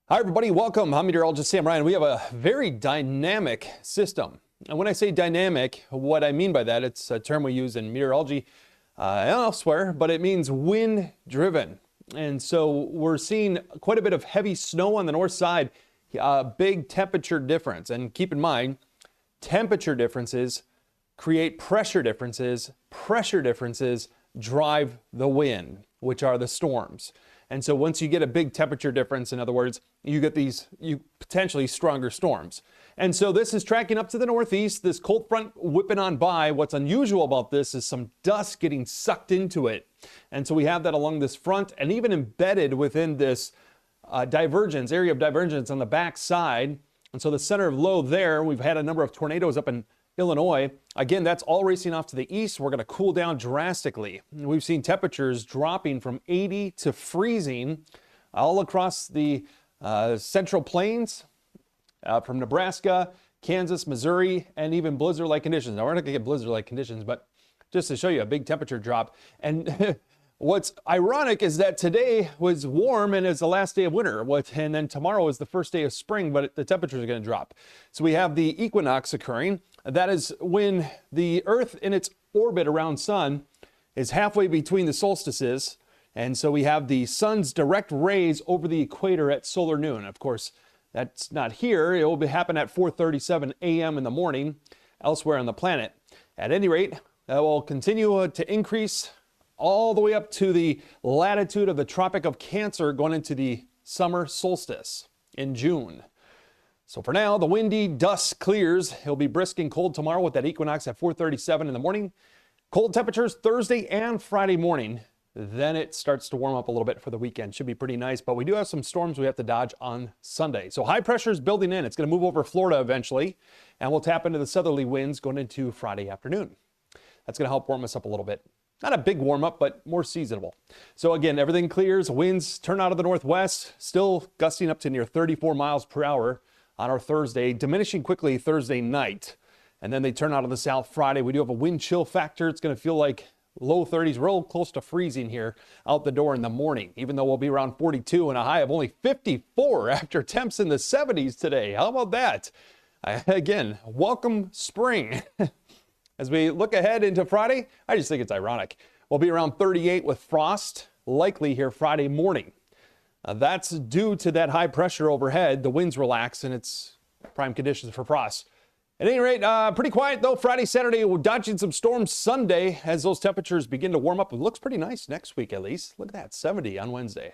Hi, everybody. Welcome. I'm meteorologist Sam Ryan. We have a very dynamic system. And when I say dynamic, what I mean by that, it's a term we use in meteorology and elsewhere, but it means wind driven. And so we're seeing quite a bit of heavy snow on the north side, a big temperature difference. And keep in mind, temperature differences create pressure differences. Pressure differences drive the wind, which are the storms. And so once you get a big temperature difference, in other words, you get these potentially stronger storms. And so this is tracking up to the northeast, this cold front whipping on by. What's unusual about this is some dust getting sucked into it. And so we have that along this front and even embedded within this area of divergence on the back side. And so the center of low there, we've had a number of tornadoes up in Illinois. Again, that's all racing off to the east. We're going to cool down drastically. We've seen temperatures dropping from 80 to freezing all across the central plains, from Nebraska, Kansas, Missouri, and even blizzard-like conditions. Now, we're not going to get blizzard-like conditions, but just to show you a big temperature drop. And what's ironic is that today was warm and is the last day of winter, and then tomorrow is the first day of spring, but the temperatures are going to drop. So we have the equinox occurring. That is when the Earth in its orbit around sun is halfway between the solstices. And so we have the sun's direct rays over the equator at solar noon. Of course, that's not here. It will happen at 4:37 a.m. in the morning elsewhere on the planet. At any rate, that will continue to increase all the way up to the latitude of the Tropic of Cancer going into the summer solstice in June. So for now, the windy dust clears. It'll be brisk and cold tomorrow with that equinox at 4:37 in the morning. Cold temperatures Thursday and Friday morning. Then it starts to warm up a little bit for the weekend. Should be pretty nice, but we do have some storms we have to dodge on Sunday. So high pressure is building in. It's going to move over Florida eventually, and we'll tap into the southerly winds going into Friday afternoon. That's going to help warm us up a little bit. Not a big warm up, but more seasonable. So again, everything clears. Winds turn out of the northwest, still gusting up to near 34 miles per hour on our Thursday, diminishing quickly Thursday night. And then they turn out of the south Friday. We do have a wind chill factor. It's going to feel like low 30s, real close to freezing here out the door in the morning, even though we'll be around 42 and a high of only 54 after temps in the 70s today. How about that? Again, welcome spring. As we look ahead into Friday, I just think it's ironic. We'll be around 38 with frost, likely here Friday morning. That's due to that high pressure overhead. The winds relax, and it's prime conditions for frost. At any rate, pretty quiet, though. Friday, Saturday, we're dodging some storms Sunday as those temperatures begin to warm up. It looks pretty nice next week, at least. Look at that, 70 on Wednesday.